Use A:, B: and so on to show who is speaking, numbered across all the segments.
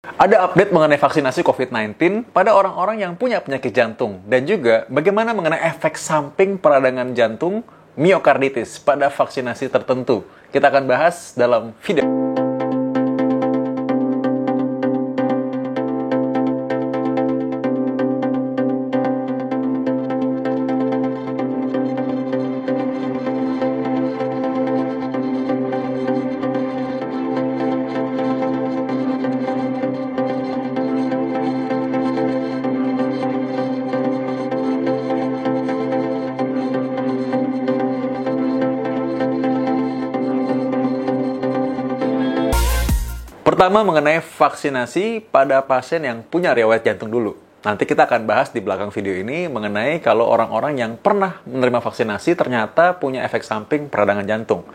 A: Ada update mengenai vaksinasi COVID-19 pada orang-orang yang punya penyakit jantung dan juga bagaimana mengenai efek samping peradangan jantung miokarditis pada vaksinasi tertentu. Kita akan bahas dalam video. Pertama mengenai vaksinasi pada pasien yang punya riwayat jantung dulu. Nanti kita akan bahas di belakang video ini mengenai kalau orang-orang yang pernah menerima vaksinasi ternyata punya efek samping peradangan jantung.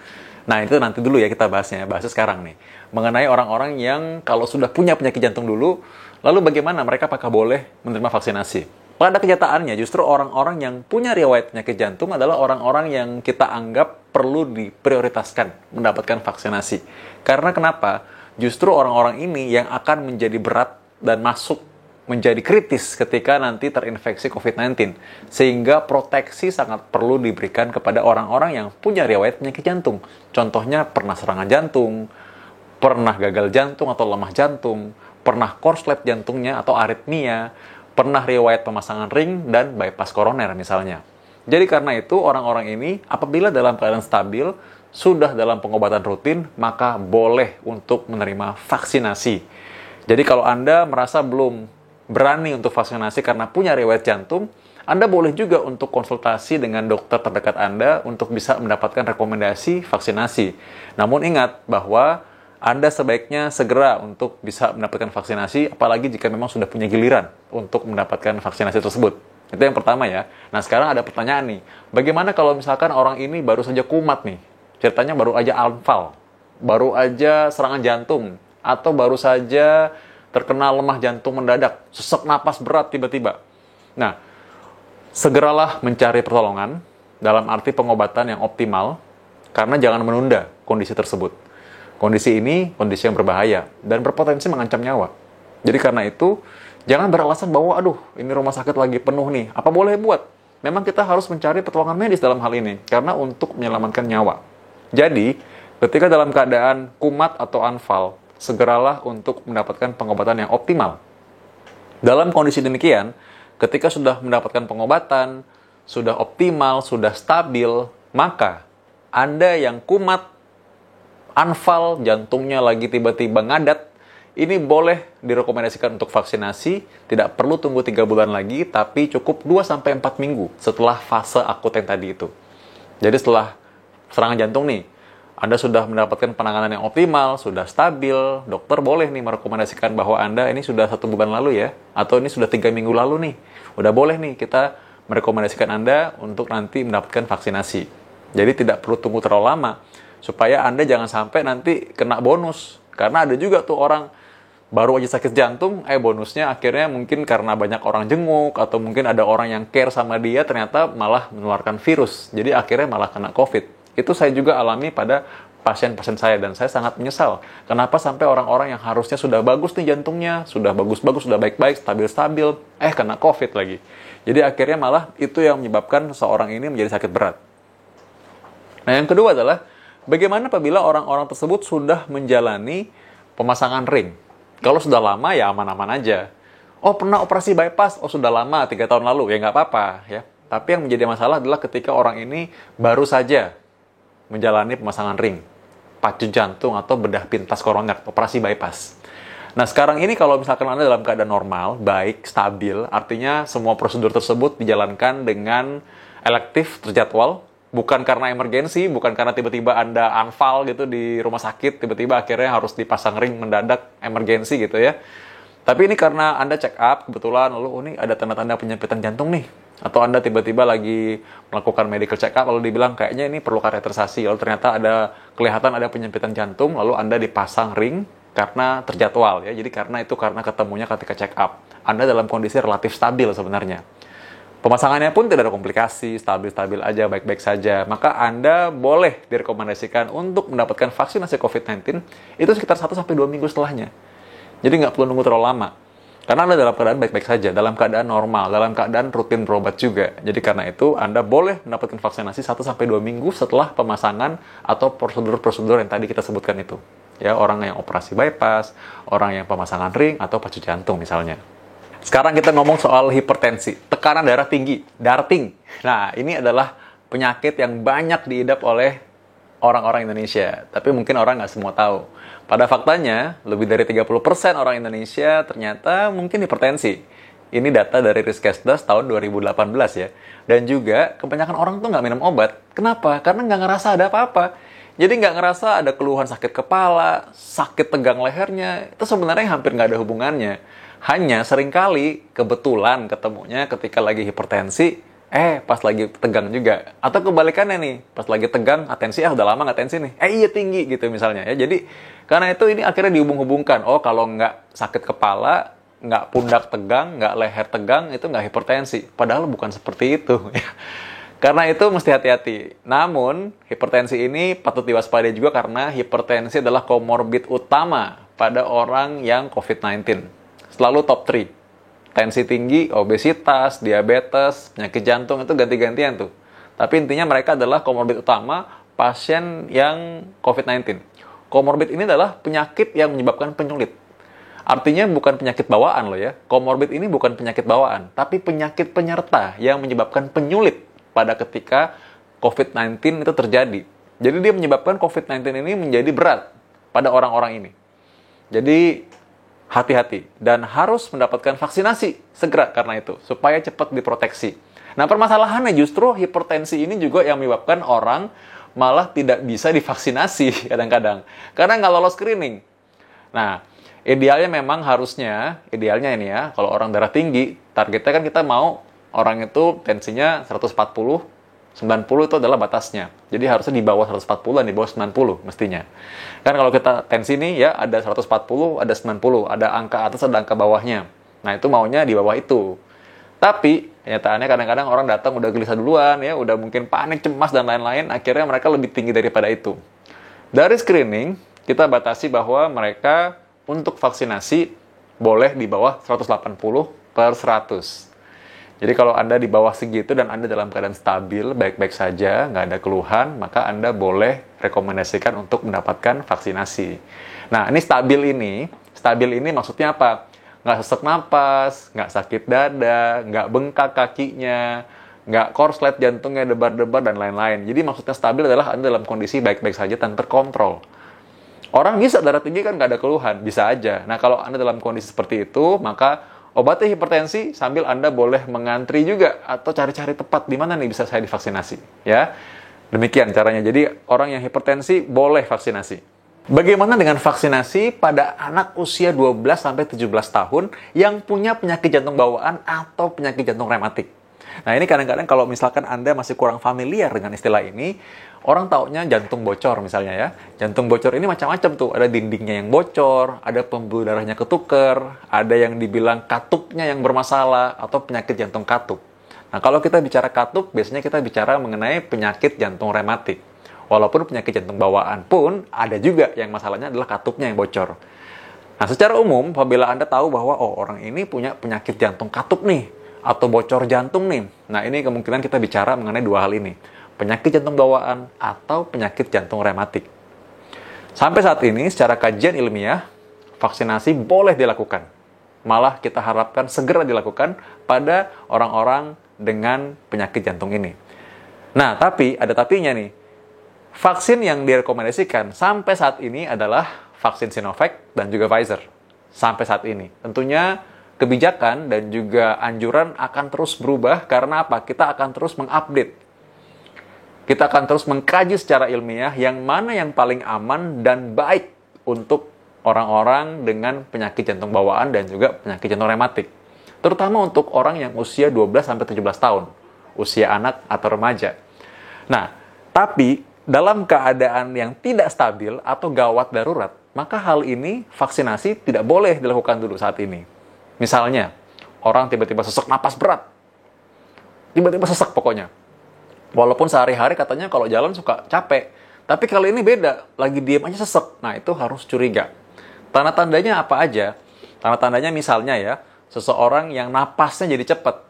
A: Nah itu nanti dulu ya kita bahasnya sekarang nih. Mengenai orang-orang yang kalau sudah punya penyakit jantung dulu, lalu bagaimana mereka apakah boleh menerima vaksinasi? Pada kenyataannya justru orang-orang yang punya riwayat penyakit jantung adalah orang-orang yang kita anggap perlu diprioritaskan mendapatkan vaksinasi. Karena kenapa? Justru orang-orang ini yang akan menjadi berat dan masuk menjadi kritis ketika nanti terinfeksi COVID-19. Sehingga proteksi sangat perlu diberikan kepada orang-orang yang punya riwayat penyakit jantung. Contohnya pernah serangan jantung, pernah gagal jantung atau lemah jantung, pernah korslet jantungnya atau aritmia, pernah riwayat pemasangan ring dan bypass koroner misalnya. Jadi karena itu orang-orang ini apabila dalam keadaan stabil, sudah dalam pengobatan rutin, maka boleh untuk menerima vaksinasi. Jadi kalau Anda merasa belum berani untuk vaksinasi karena punya riwayat jantung, Anda boleh juga untuk konsultasi dengan dokter terdekat Anda untuk bisa mendapatkan rekomendasi vaksinasi. Namun ingat bahwa Anda sebaiknya segera untuk bisa mendapatkan vaksinasi, apalagi jika memang sudah punya giliran untuk mendapatkan vaksinasi tersebut. Itu yang pertama ya. Nah sekarang ada pertanyaan nih, bagaimana kalau misalkan orang ini baru saja kumat nih? Ceritanya baru aja anfal, baru aja serangan jantung, atau baru saja terkena lemah jantung mendadak, sesak napas berat tiba-tiba. Nah, segeralah mencari pertolongan dalam arti pengobatan yang optimal, karena jangan menunda kondisi tersebut. Kondisi ini kondisi yang berbahaya dan berpotensi mengancam nyawa. Jadi karena itu, jangan beralasan bahwa, aduh, ini rumah sakit lagi penuh nih, apa boleh buat? Memang kita harus mencari pertolongan medis dalam hal ini, karena untuk menyelamatkan nyawa. Jadi, ketika dalam keadaan kumat atau anfal, segeralah untuk mendapatkan pengobatan yang optimal. Dalam kondisi demikian, ketika sudah mendapatkan pengobatan, sudah optimal, sudah stabil, maka Anda yang kumat, anfal, jantungnya lagi tiba-tiba ngadat, ini boleh direkomendasikan untuk vaksinasi, tidak perlu tunggu 3 bulan lagi, tapi cukup 2-4 minggu setelah fase akut yang tadi itu. Jadi setelah serangan jantung nih, Anda sudah mendapatkan penanganan yang optimal, sudah stabil, dokter boleh nih merekomendasikan bahwa Anda ini sudah 1 bulan lalu ya, atau ini sudah 3 minggu lalu nih, udah boleh nih kita merekomendasikan Anda untuk nanti mendapatkan vaksinasi. Jadi tidak perlu tunggu terlalu lama, supaya Anda jangan sampai nanti kena bonus, karena ada juga tuh orang baru aja sakit jantung, bonusnya akhirnya mungkin karena banyak orang jenguk, atau mungkin ada orang yang care sama dia, ternyata malah menularkan virus, jadi akhirnya malah kena COVID. Itu saya juga alami pada pasien-pasien saya, dan saya sangat menyesal. Kenapa sampai orang-orang yang harusnya sudah bagus nih jantungnya, sudah bagus-bagus, sudah baik-baik, stabil-stabil, kena COVID lagi. Jadi akhirnya malah itu yang menyebabkan seseorang ini menjadi sakit berat. Nah yang kedua adalah, bagaimana apabila orang-orang tersebut sudah menjalani pemasangan ring? Kalau sudah lama ya aman-aman aja. Oh pernah operasi bypass? Oh sudah lama, 3 tahun lalu, ya nggak apa-apa ya. Tapi yang menjadi masalah adalah ketika orang ini baru saja menjalani pemasangan ring, pacu jantung atau bedah pintas koroner, operasi bypass. Nah sekarang ini kalau misalkan Anda dalam keadaan normal, baik, stabil, artinya semua prosedur tersebut dijalankan dengan elektif, terjadwal, bukan karena emergensi, bukan karena tiba-tiba Anda anfal gitu di rumah sakit, tiba-tiba akhirnya harus dipasang ring mendadak, emergensi gitu ya. Tapi ini karena Anda check up, kebetulan, lalu ini ada tanda-tanda penyempitan jantung nih. Atau Anda tiba-tiba lagi melakukan medical check up, lalu dibilang kayaknya ini perlu kateterisasi, lalu ternyata kelihatan ada penyempitan jantung, lalu Anda dipasang ring karena terjadwal ya. Jadi karena ketemunya ketika check up. Anda dalam kondisi relatif stabil sebenarnya. Pemasangannya pun tidak ada komplikasi, stabil-stabil aja, baik-baik saja. Maka Anda boleh direkomendasikan untuk mendapatkan vaksinasi COVID-19 itu sekitar 1-2 minggu setelahnya. Jadi nggak perlu nunggu terlalu lama. Karena Anda dalam keadaan baik-baik saja, dalam keadaan normal, dalam keadaan rutin berobat juga. Jadi karena itu Anda boleh mendapatkan vaksinasi 1-2 minggu setelah pemasangan atau prosedur-prosedur yang tadi kita sebutkan itu. Ya, orang yang operasi bypass, orang yang pemasangan ring, atau pacu jantung misalnya. Sekarang kita ngomong soal hipertensi, tekanan darah tinggi, darting. Nah, ini adalah penyakit yang banyak diidap oleh orang-orang Indonesia. Tapi mungkin orang nggak semua tahu. Pada faktanya, lebih dari 30% orang Indonesia ternyata mungkin hipertensi. Ini data dari Riskesdas tahun 2018 ya. Dan juga, kebanyakan orang tuh nggak minum obat. Kenapa? Karena nggak ngerasa ada apa-apa. Jadi nggak ngerasa ada keluhan sakit kepala, sakit tegang lehernya. Itu sebenarnya hampir nggak ada hubungannya. Hanya seringkali kebetulan ketemunya ketika lagi hipertensi, pas lagi tegang juga. Atau kebalikannya nih, pas lagi tegang, atensi, udah lama nggak tensi nih. Iya tinggi gitu misalnya ya. Jadi, karena itu ini akhirnya dihubung-hubungkan. Oh, kalau nggak sakit kepala, nggak pundak tegang, nggak leher tegang, itu nggak hipertensi. Padahal bukan seperti itu. Karena itu mesti hati-hati. Namun, hipertensi ini patut diwaspadai juga karena hipertensi adalah komorbid utama pada orang yang COVID-19. Selalu top 3. Tensi tinggi, obesitas, diabetes, penyakit jantung itu ganti-gantian tuh. Tapi intinya mereka adalah komorbid utama pasien yang COVID-19. Komorbid ini adalah penyakit yang menyebabkan penyulit. Artinya bukan penyakit bawaan loh ya. Komorbid ini bukan penyakit bawaan, tapi penyakit penyerta yang menyebabkan penyulit pada ketika COVID-19 itu terjadi. Jadi dia menyebabkan COVID-19 ini menjadi berat pada orang-orang ini. Jadi hati-hati dan harus mendapatkan vaksinasi segera karena itu, supaya cepat diproteksi. Nah, permasalahannya justru hipertensi ini juga yang menyebabkan orang malah tidak bisa divaksinasi kadang-kadang karena nggak lolos screening. Nah, idealnya ini ya, kalau orang darah tinggi, targetnya kan kita mau orang itu tensinya 140, 90 itu adalah batasnya. Jadi harusnya di bawah 140 dan di bawah 90 mestinya. Kan kalau kita tensi nih ya ada 140, ada 90, ada angka atas, ada angka bawahnya. Nah, itu maunya di bawah itu. Tapi kenyataannya kadang-kadang orang datang udah gelisah duluan ya, udah mungkin panik, cemas dan lain-lain, akhirnya mereka lebih tinggi daripada itu. Dari screening, kita batasi bahwa mereka untuk vaksinasi boleh di bawah 180/100. Jadi kalau Anda di bawah segitu dan Anda dalam keadaan stabil, baik-baik saja, nggak ada keluhan, maka Anda boleh rekomendasikan untuk mendapatkan vaksinasi. Nah, ini stabil ini maksudnya apa? Nggak sesak napas, nggak sakit dada, nggak bengkak kakinya, nggak korslet jantungnya debar-debar, dan lain-lain. Jadi maksudnya stabil adalah Anda dalam kondisi baik-baik saja dan terkontrol. Orang bisa darah tinggi kan nggak ada keluhan, bisa aja. Nah, kalau Anda dalam kondisi seperti itu, maka obati hipertensi sambil Anda boleh mengantri juga atau cari-cari tepat di mana nih bisa saya divaksinasi, ya. Demikian caranya. Jadi orang yang hipertensi boleh vaksinasi. Bagaimana dengan vaksinasi pada anak usia 12-17 tahun yang punya penyakit jantung bawaan atau penyakit jantung rematik? Nah, ini kadang-kadang kalau misalkan Anda masih kurang familiar dengan istilah ini, orang taunya jantung bocor misalnya ya. Jantung bocor ini macam-macam tuh. Ada dindingnya yang bocor, ada pembuluh darahnya ketuker, ada yang dibilang katupnya yang bermasalah, atau penyakit jantung katup. Nah, kalau kita bicara katup, biasanya kita bicara mengenai penyakit jantung rematik. Walaupun penyakit jantung bawaan pun, ada juga yang masalahnya adalah katupnya yang bocor. Nah, secara umum, apabila Anda tahu bahwa orang ini punya penyakit jantung katup nih, atau bocor jantung nih. Nah, ini kemungkinan kita bicara mengenai dua hal ini. Penyakit jantung bawaan atau penyakit jantung rematik. Sampai saat ini, secara kajian ilmiah, vaksinasi boleh dilakukan. Malah kita harapkan segera dilakukan pada orang-orang dengan penyakit jantung ini. Nah, tapi ada tapinya nih. Vaksin yang direkomendasikan sampai saat ini adalah vaksin Sinovac dan juga Pfizer. Sampai saat ini. Tentunya kebijakan dan juga anjuran akan terus berubah karena apa? Kita akan terus mengupdate. Kita akan terus mengkaji secara ilmiah yang mana yang paling aman dan baik untuk orang-orang dengan penyakit jantung bawaan dan juga penyakit jantung rematik. Terutama untuk orang yang usia 12-17 tahun, usia anak atau remaja. Nah, tapi dalam keadaan yang tidak stabil atau gawat darurat, maka hal ini vaksinasi tidak boleh dilakukan dulu saat ini. Misalnya, orang tiba-tiba sesak napas berat. Tiba-tiba sesak pokoknya. Walaupun sehari-hari katanya kalau jalan suka capek. Tapi kali ini beda, lagi diem aja sesak. Nah, itu harus curiga. Tanda-tandanya apa aja? Tanda-tandanya misalnya ya, seseorang yang napasnya jadi cepat.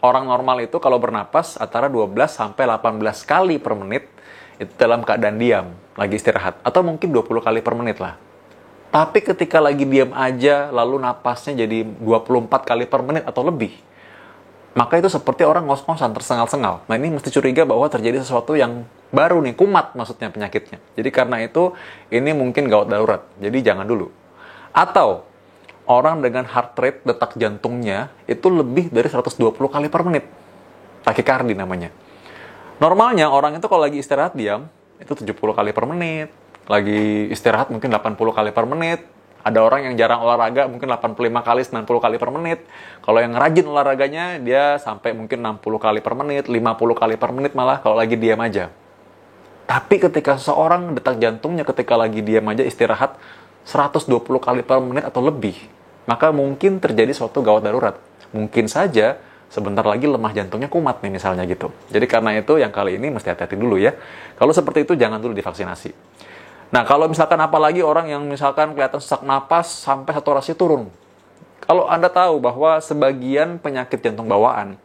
A: Orang normal itu kalau bernapas antara 12 sampai 18 kali per menit itu dalam keadaan diam, lagi istirahat. Atau mungkin 20 kali per menit lah. Tapi ketika lagi diam aja, lalu napasnya jadi 24 kali per menit atau lebih, maka itu seperti orang ngos-ngosan, tersengal-sengal. Nah ini mesti curiga bahwa terjadi sesuatu yang baru nih, kumat maksudnya penyakitnya. Jadi karena itu, ini mungkin gawat darurat. Jadi jangan dulu. Atau, orang dengan heart rate, detak jantungnya, itu lebih dari 120 kali per menit. Takikardi namanya. Normalnya orang itu kalau lagi istirahat diam, itu 70 kali per menit. Lagi istirahat mungkin 80 kali per menit. Ada orang yang jarang olahraga, mungkin 85 kali, 90 kali per menit. Kalau yang rajin olahraganya, dia sampai mungkin 60 kali per menit, 50 kali per menit malah kalau lagi diam aja. Tapi ketika seseorang detak jantungnya ketika lagi diam aja istirahat 120 kali per menit atau lebih, maka mungkin terjadi suatu gawat darurat. Mungkin saja sebentar lagi lemah jantungnya kumat nih misalnya gitu. Jadi karena itu yang kali ini mesti hati-hati dulu ya. Kalau seperti itu jangan dulu divaksinasi. Nah, kalau misalkan apalagi orang yang misalkan kelihatan sesak napas sampai saturasi turun. Kalau Anda tahu bahwa sebagian penyakit jantung bawaan,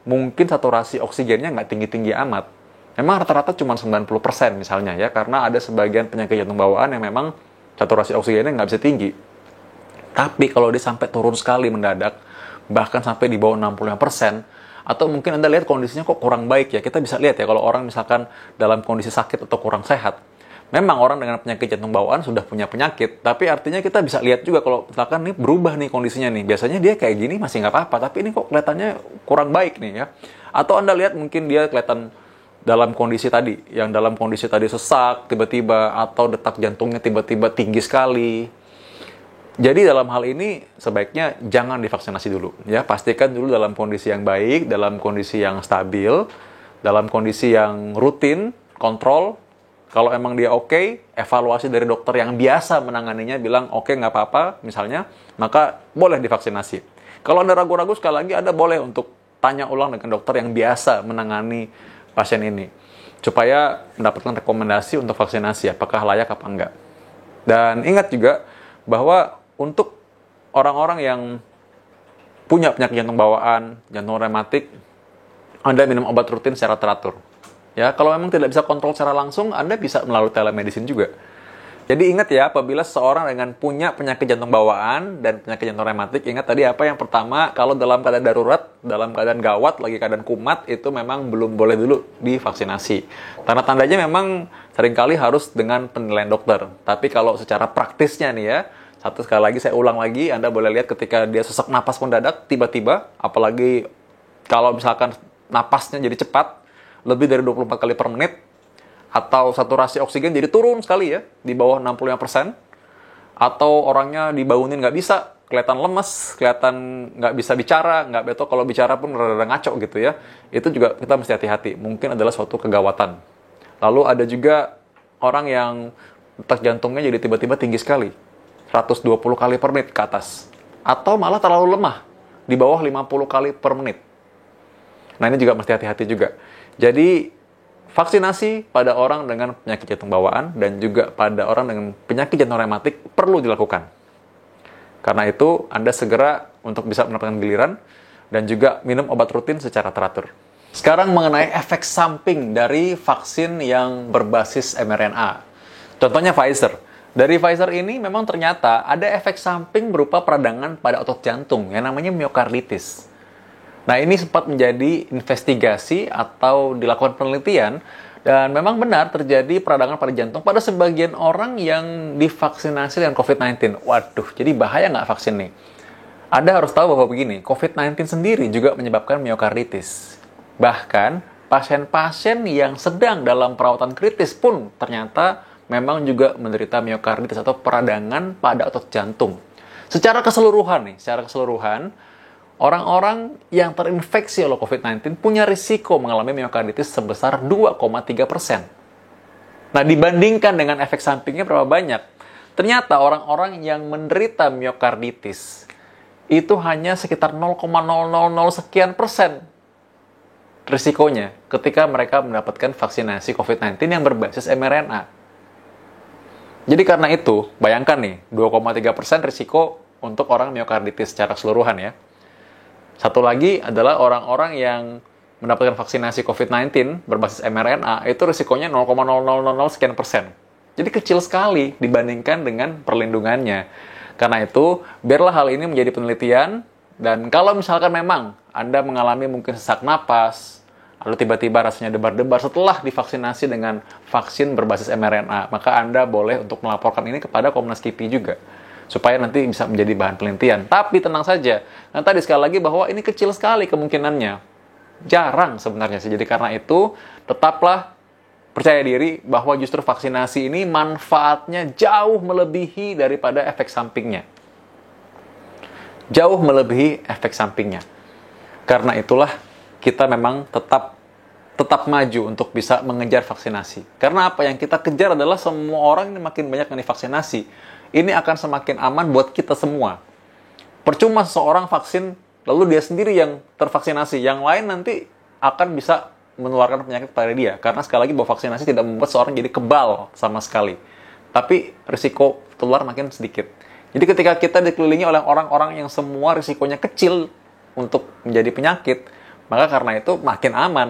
A: mungkin saturasi oksigennya nggak tinggi-tinggi amat. Memang rata-rata cuma 90% misalnya ya, karena ada sebagian penyakit jantung bawaan yang memang saturasi oksigennya nggak bisa tinggi. Tapi kalau dia sampai turun sekali mendadak, bahkan sampai di bawah 65%, atau mungkin Anda lihat kondisinya kok kurang baik ya, kita bisa lihat ya kalau orang misalkan dalam kondisi sakit atau kurang sehat. Memang orang dengan penyakit jantung bawaan sudah punya penyakit, tapi artinya kita bisa lihat juga kalau misalkan nih berubah nih kondisinya nih. Biasanya dia kayak gini masih nggak apa-apa, tapi ini kok kelihatannya kurang baik nih ya. Atau Anda lihat mungkin dia kelihatan dalam kondisi tadi, yang dalam kondisi tadi sesak tiba-tiba, atau detak jantungnya tiba-tiba tinggi sekali. Jadi dalam hal ini sebaiknya jangan divaksinasi dulu ya. Pastikan dulu dalam kondisi yang baik, dalam kondisi yang stabil, dalam kondisi yang rutin, kontrol. Kalau emang dia oke, evaluasi dari dokter yang biasa menanganinya bilang oke, nggak apa-apa misalnya, maka boleh divaksinasi. Kalau Anda ragu-ragu sekali lagi, Anda boleh untuk tanya ulang dengan dokter yang biasa menangani pasien ini, supaya mendapatkan rekomendasi untuk vaksinasi, apakah layak apa enggak. Dan ingat juga bahwa untuk orang-orang yang punya penyakit jantung bawaan, jantung rematik, Anda minum obat rutin secara teratur. Ya, kalau memang tidak bisa kontrol secara langsung, Anda bisa melalui telemedicine juga. Jadi ingat ya, apabila seorang dengan punya penyakit jantung bawaan dan penyakit jantung rematik, ingat tadi apa yang pertama, kalau dalam keadaan darurat, dalam keadaan gawat, lagi keadaan kumat, itu memang belum boleh dulu divaksinasi. Tanda-tandanya memang seringkali harus dengan penilaian dokter. Tapi kalau secara praktisnya nih ya, sekali lagi saya ulang lagi, Anda boleh lihat ketika dia sesak napas mendadak, tiba-tiba, apalagi kalau misalkan napasnya jadi cepat, lebih dari 24 kali per menit, atau saturasi oksigen jadi turun sekali ya, di bawah 65%, atau orangnya dibangunin nggak bisa, kelihatan lemes, kelihatan nggak bisa bicara, nggak betul, kalau bicara pun rada-rada ngaco gitu ya, itu juga kita mesti hati-hati, mungkin adalah suatu kegawatan. Lalu ada juga orang yang detak jantungnya jadi tiba-tiba tinggi sekali, 120 kali per menit ke atas, atau malah terlalu lemah, di bawah 50 kali per menit. Nah ini juga mesti hati-hati juga. Jadi, vaksinasi pada orang dengan penyakit jantung bawaan dan juga pada orang dengan penyakit jantung rematik perlu dilakukan. Karena itu, Anda segera untuk bisa mendapatkan giliran dan juga minum obat rutin secara teratur. Sekarang mengenai efek samping dari vaksin yang berbasis mRNA. Contohnya Pfizer. Dari Pfizer ini memang ternyata ada efek samping berupa peradangan pada otot jantung yang namanya myokarditis. Nah, ini sempat menjadi investigasi atau dilakukan penelitian, dan memang benar terjadi peradangan pada jantung pada sebagian orang yang divaksinasi dengan COVID-19. Waduh, jadi bahaya nggak vaksin nih? Anda harus tahu bahwa begini, COVID-19 sendiri juga menyebabkan myokarditis. Bahkan, pasien-pasien yang sedang dalam perawatan kritis pun ternyata memang juga menderita myokarditis atau peradangan pada otot jantung. Secara keseluruhan, orang-orang yang terinfeksi oleh COVID-19 punya risiko mengalami myokarditis sebesar 2,3%. Nah, dibandingkan dengan efek sampingnya berapa banyak? Ternyata orang-orang yang menderita myokarditis itu hanya sekitar 0,000 sekian persen risikonya ketika mereka mendapatkan vaksinasi COVID-19 yang berbasis mRNA. Jadi karena itu, bayangkan nih, 2,3% risiko untuk orang miokarditis secara keseluruhan ya. Satu lagi adalah orang-orang yang mendapatkan vaksinasi COVID-19 berbasis mRNA, itu risikonya 0,0000 sekian persen. Jadi kecil sekali dibandingkan dengan perlindungannya. Karena itu, biarlah hal ini menjadi penelitian, dan kalau misalkan memang Anda mengalami mungkin sesak napas, lalu tiba-tiba rasanya debar-debar setelah divaksinasi dengan vaksin berbasis mRNA, maka Anda boleh untuk melaporkan ini kepada Komnas KIPI juga, supaya nanti bisa menjadi bahan penelitian. Tapi tenang saja, nah tadi sekali lagi bahwa ini kecil sekali kemungkinannya. Jarang sebenarnya sih. Jadi karena itu, tetaplah percaya diri bahwa justru vaksinasi ini manfaatnya jauh melebihi daripada efek sampingnya. Jauh melebihi efek sampingnya. Karena itulah kita memang tetap maju untuk bisa mengejar vaksinasi. Karena apa yang kita kejar adalah semua orang ini makin banyak yang divaksinasi. Ini akan semakin aman buat kita semua. Percuma seseorang vaksin, lalu dia sendiri yang tervaksinasi. Yang lain nanti akan bisa menularkan penyakit pada dia. Karena sekali lagi bahwa vaksinasi tidak membuat seorang jadi kebal sama sekali. Tapi risiko tular makin sedikit. Jadi ketika kita dikelilingi oleh orang-orang yang semua risikonya kecil untuk menjadi penyakit, maka karena itu makin aman.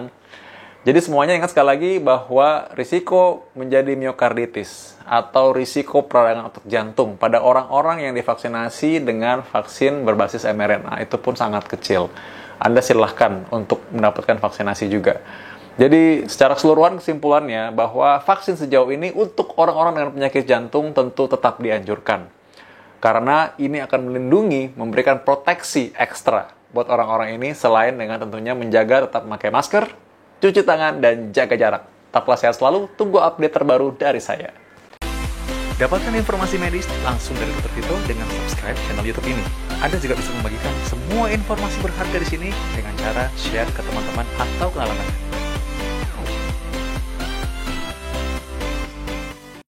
A: Jadi semuanya ingat sekali lagi bahwa risiko menjadi miokarditis atau risiko peradangan otot jantung pada orang-orang yang divaksinasi dengan vaksin berbasis mRNA itu pun sangat kecil. Anda silahkan untuk mendapatkan vaksinasi juga. Jadi secara keseluruhan kesimpulannya bahwa vaksin sejauh ini untuk orang-orang dengan penyakit jantung tentu tetap dianjurkan. Karena ini akan melindungi, memberikan proteksi ekstra buat orang-orang ini selain dengan tentunya menjaga tetap memakai masker, cuci tangan, dan jaga jarak. Tetaplah sehat selalu, tunggu update terbaru dari saya. Dapatkan informasi medis langsung dari Dr. Vito dengan subscribe channel YouTube ini. Anda juga bisa membagikan semua informasi berharga di sini dengan cara share ke teman-teman atau kenalan Anda.